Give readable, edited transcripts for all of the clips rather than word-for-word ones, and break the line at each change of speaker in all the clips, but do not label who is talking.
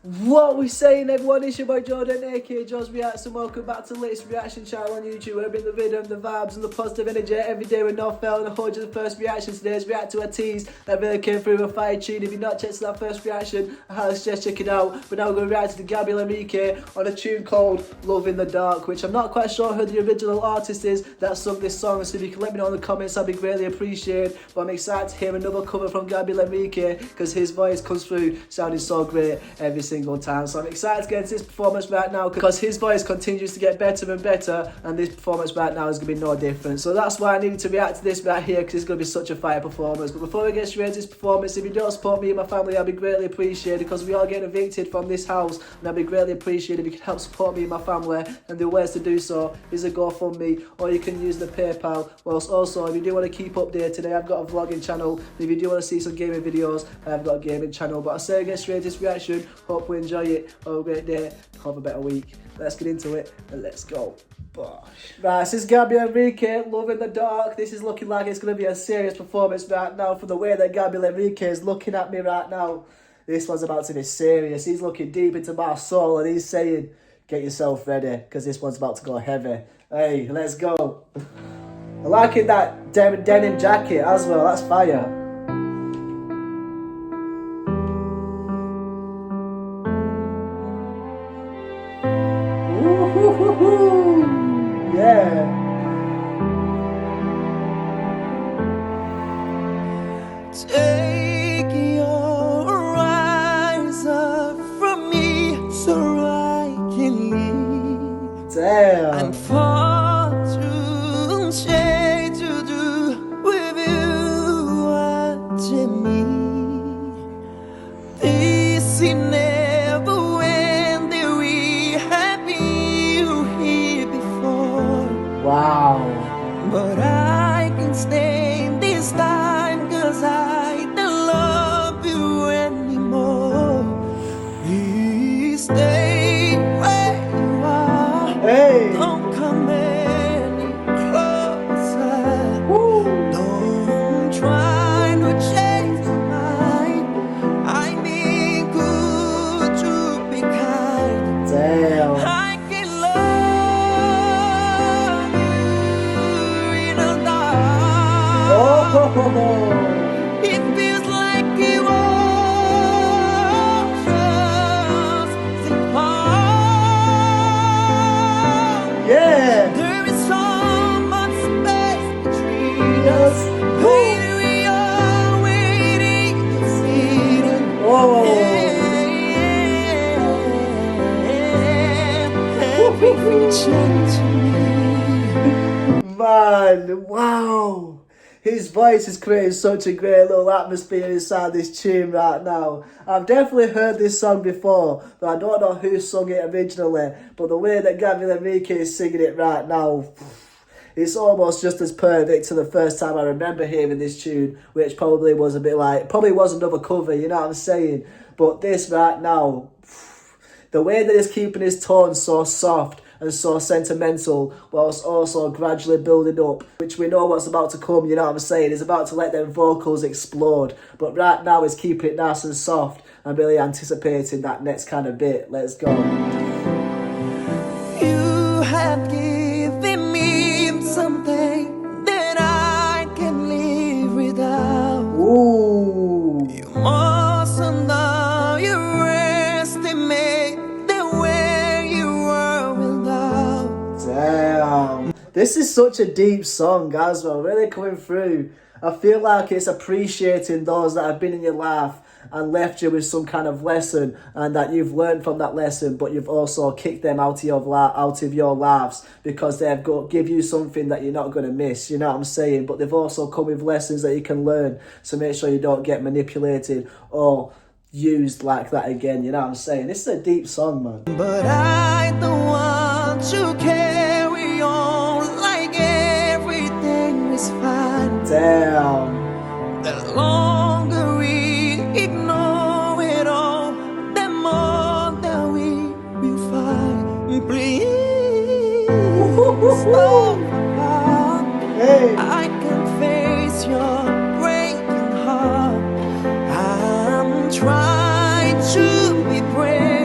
What we saying, everyone? It's your boy Jordan, aka Josh Reacts, and welcome back to the latest reaction channel on YouTube, where I bring the rhythm, the vibes, and the positive energy every day with no fail. And the 101st reaction today is react to a tease that really came through with fire tune. If you've not checked that first reaction, I highly suggest checking it out. But now we're going to react to the Gabriel and Henrique on a tune called Love in the Dark, which I'm not quite sure who the original artist is that sung this song. So if you can let me know in the comments, I'd be greatly appreciated. But I'm excited to hear another cover from Gabriel and Henrique, because his voice comes through sounding so great every single time. So I'm excited to get into this performance right now, because his voice continues to get better and better, and this performance right now is going to be no different. So that's why I needed to react to this right here, because it's going to be such a fire performance. But before we get straight into this performance, if you don't support me and my family, I'd be greatly appreciated, because we are getting evicted from this house, and I'd be greatly appreciated if you could help support me and my family. And the ways to do so is a GoFundMe, or you can use the PayPal. Whilst also, if you do want to keep updated, I've got a vlogging channel. If you do want to see some gaming videos, I've got a gaming channel. But I say get straight into this reaction. Hope we enjoy it. Have a great day. Have a better week. Let's get into it and let's go. Bosh. Right, this is Gabriel and Henrique, Love in the Dark. This is looking like it's going to be a serious performance right now. From the way that Gabriel and Henrique is looking at me right now, this one's about to be serious. He's looking deep into my soul and he's saying, get yourself ready, because this one's about to go heavy. Hey, let's go. I like it, that denim jacket as well. That's fire. Yeah.
Take your eyes off from me so I can leave.
Damn.
And fall to shade to do with you watching me. This is never when we have been here before.
Wow.
But I can stay this time, 'cause I don't love you anymore. Please stay where you are.
Hey.
Don't come any closer.
Woo.
Don't try to change my mind. I mean, could you be kind?
Damn.
I can love you in the dark.
Oh.
It feels like it was just apart.
Yeah.
There is so much space between us. Baby, we are waiting to see it.
Oh.
Everything changed me.
Man, wow. His voice is creating such a great little atmosphere inside this tune right now. I've definitely heard this song before, but I don't know who sung it originally. But the way that Gabriel and Henrique is singing it right now, it's almost just as perfect to the first time I remember hearing this tune, which probably was a bit like, probably was another cover, you know what I'm saying? But this right now, the way that he's keeping his tone so soft and so sentimental, whilst also gradually building up, which we know what's about to come, you know what I'm saying? He's about to let them vocals explode. But right now he's keeping it nice and soft. I'm really anticipating that next kind of bit. Let's go.
You have given me something that I can live without.
Ooh.
You must know you estimate the way you are without.
Damn. This is such a deep song as well, really coming through. I feel like it's appreciating those that have been in your life and left you with some kind of lesson, and that you've learned from that lesson, but you've also kicked them out of your lives because they've got give you something that you're not going to miss, you know what I'm saying? But they've also come with lessons that you can learn, so make sure you don't get manipulated or used like that again, you know what I'm saying? This is a deep song, man.
But I don't want to carry on like everything is fine.
Damn.
The longer we ignore it all, the more that we will find. Please stop.
Hey.
I can face your breaking heart. I'm trying to be brave.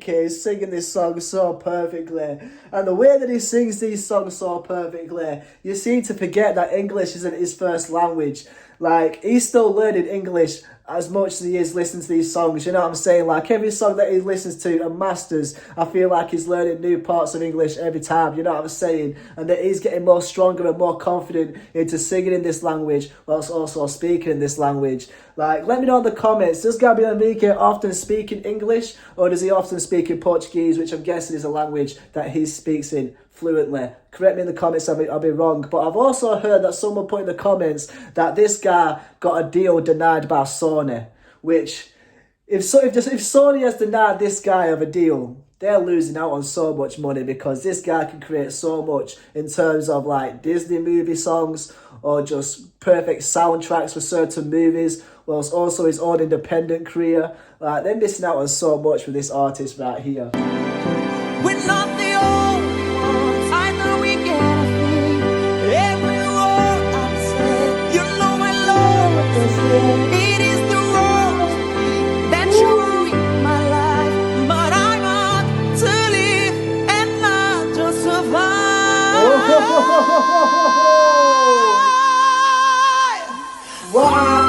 Henrique is singing this song so perfectly. And the way that he sings these songs so perfectly, you seem to forget that English isn't his first language. Like, he's still learning English as much as he is listening to these songs, you know what I'm saying? Like, every song that he listens to and masters, I feel like he's learning new parts of English every time, you know what I'm saying? And that he's getting more stronger and more confident into singing in this language, whilst also speaking in this language. Like, let me know in the comments, does Gabriel Henrique often speak in English, or does he often speak in Portuguese, which I'm guessing is a language that he speaks in fluently? Correct me in the comments, I'll be wrong. But I've also heard that someone put in the comments that this guy got a deal denied by Sony, which, if Sony has denied this guy of a deal, they're losing out on so much money, because this guy can create so much in terms of like Disney movie songs or just perfect soundtracks for certain movies, whilst also his own independent career. Like, they're missing out on so much with this artist right here.
We're not the only ones. I know we get a thing. Every word I say, you know I love this. It is the rose that you in my life, but I want to live and not just survive.
Wow.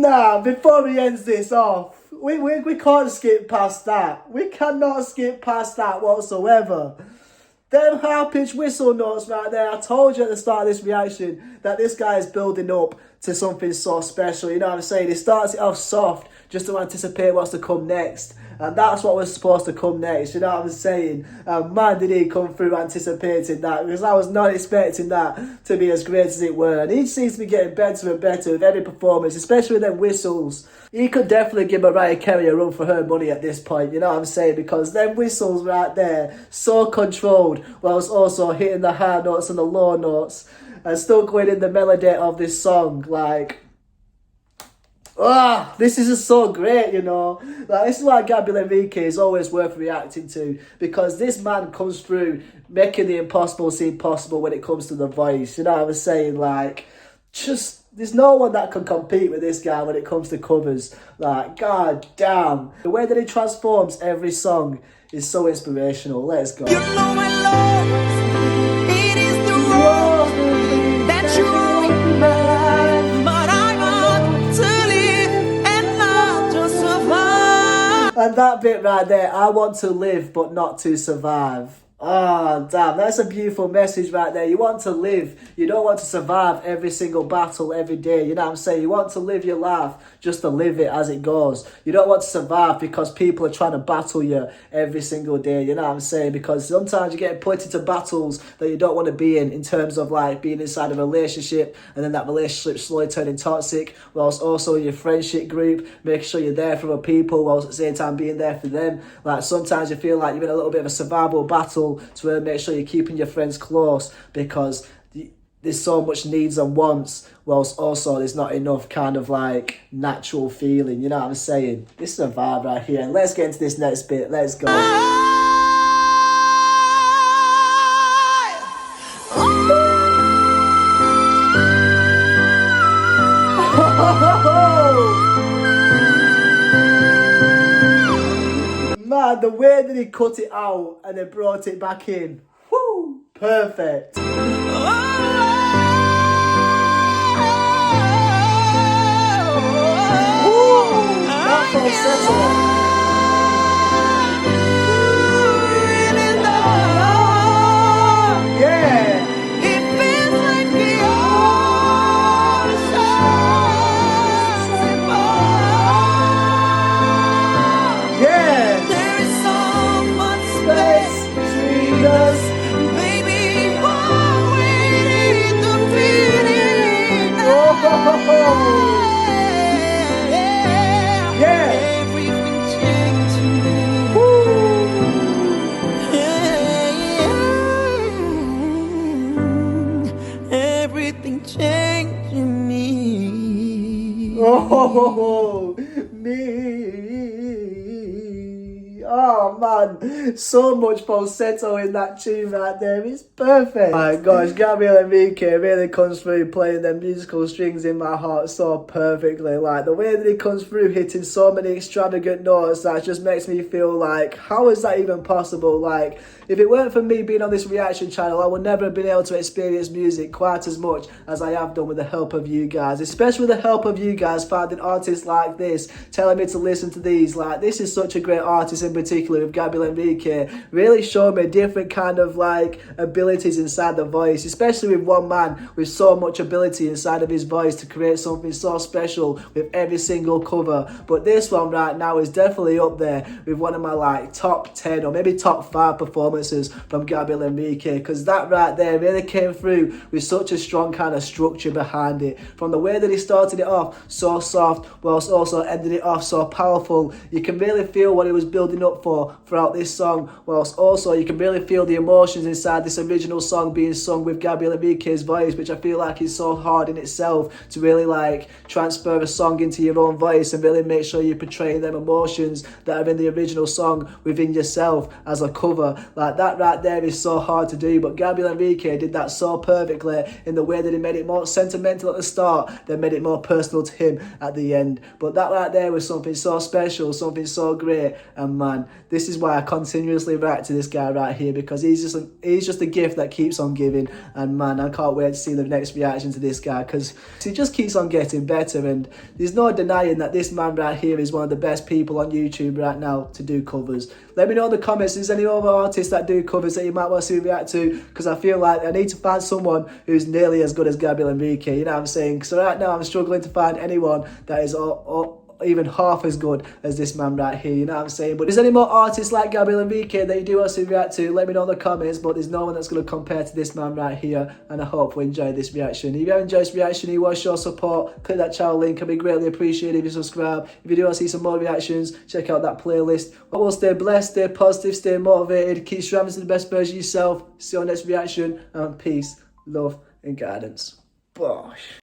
Nah, before he ends this off, we can't skip past that. We cannot skip past that whatsoever. Them high-pitched whistle notes right there. I told you at the start of this reaction that this guy is building up to something so special. You know what I'm saying? He starts it off soft just to anticipate what's to come next. And that's what was supposed to come next, you know what I'm saying? And man, did he come through anticipating that, because I was not expecting that to be as great as it were. And he seems to be getting better and better with every performance, especially with them whistles. He could definitely give Mariah Carey a run for her money at this point, you know what I'm saying? Because them whistles right there, so controlled, whilst also hitting the high notes and the low notes, and still going in the melody of this song, like... this is just so great, you know. Like, this is why Gabriel Henrique is always worth reacting to, because this man comes through making the impossible seem possible when it comes to the voice. You know what I'm saying? Like, just, there's no one that can compete with this guy when it comes to covers. Like, god damn. The way that he transforms every song is so inspirational. Let's go.
You know I love it is the rose that you in my life, but I want to live and not just survive.
And that bit right there, I want to live but not to survive. Oh, damn, that's a beautiful message right there. You want to live. You don't want to survive every single battle every day. You know what I'm saying? You want to live your life just to live it as it goes. You don't want to survive because people are trying to battle you every single day. You know what I'm saying? Because sometimes you get put into battles that you don't want to be in terms of like being inside a relationship, and then that relationship slowly turning toxic, whilst also your friendship group, making sure you're there for other people whilst at the same time being there for them. Like, sometimes you feel like you're in a little bit of a survival battle to make sure you're keeping your friends close, because there's so much needs and wants, whilst also there's not enough kind of like natural feeling. You know what I'm saying? This is a vibe right here. And let's get into this next bit. Let's go. Man, the way that he cut it out and then brought it back in. Woo! Perfect. That falsetto. Yeah.
It feels like the ocean.
Yeah.
There is so much space between us, baby. Whoa.
Oh, me. Oh man, so much falsetto in that tune right there. It's perfect. My gosh, Gabriel Henrique really comes through playing them musical strings in my heart so perfectly. Like the way that he comes through hitting so many extravagant notes, that just makes me feel like, how is that even possible? Like, if it weren't for me being on this reaction channel, I would never have been able to experience music quite as much as I have done with the help of you guys. Especially with the help of you guys finding artists like this, telling me to listen to these. Like, this is such a great artist in particular with Gabriel Henrique, really showing me different kind of like abilities inside the voice, especially with one man with so much ability inside of his voice to create something so special with every single cover. But this one right now is definitely up there with one of my like top 10 or maybe top 5 performances from Gabriel Henrique, because that right there really came through with such a strong kind of structure behind it. From the way that he started it off so soft whilst also ended it off so powerful, you can really feel what he was building up for throughout this song, whilst also you can really feel the emotions inside this original song being sung with Gabriel Henrique's voice, which I feel like is so hard in itself to really like transfer a song into your own voice and really make sure you're portraying them emotions that are in the original song within yourself as a cover. Like that right there is so hard to do, but Gabriel Henrique did that so perfectly in the way that he made it more sentimental at the start, then made it more personal to him at the end. But that right there was something so special, something so great, and man, this is why I continuously react to this guy right here, because he's just a gift that keeps on giving. And man, I can't wait to see the next reaction to this guy, because he just keeps on getting better, and there's no denying that this man right here is one of the best people on YouTube right now to do covers. Let me know in the comments if there's any other artists that do covers that you might want to see me react to, because I feel like I need to find someone who's nearly as good as Gabriel Henrique, you know what I'm saying? So right now I'm struggling to find anyone that is even half as good as this man right here, you know what I'm saying? But if there's any more artists like Gabriel Henrique that you do want to see me react to, let me know in the comments. But there's no one that's going to compare to this man right here, and I hope you enjoyed this reaction. If you have enjoyed this reaction and you want to show support, click that channel link. I'd be greatly appreciated if you subscribe. If you do want to see some more reactions, check out that playlist. But we'll stay blessed, stay positive, stay motivated, keep striving to the best version of yourself. See you on next reaction, and peace, love and guidance. Bosh.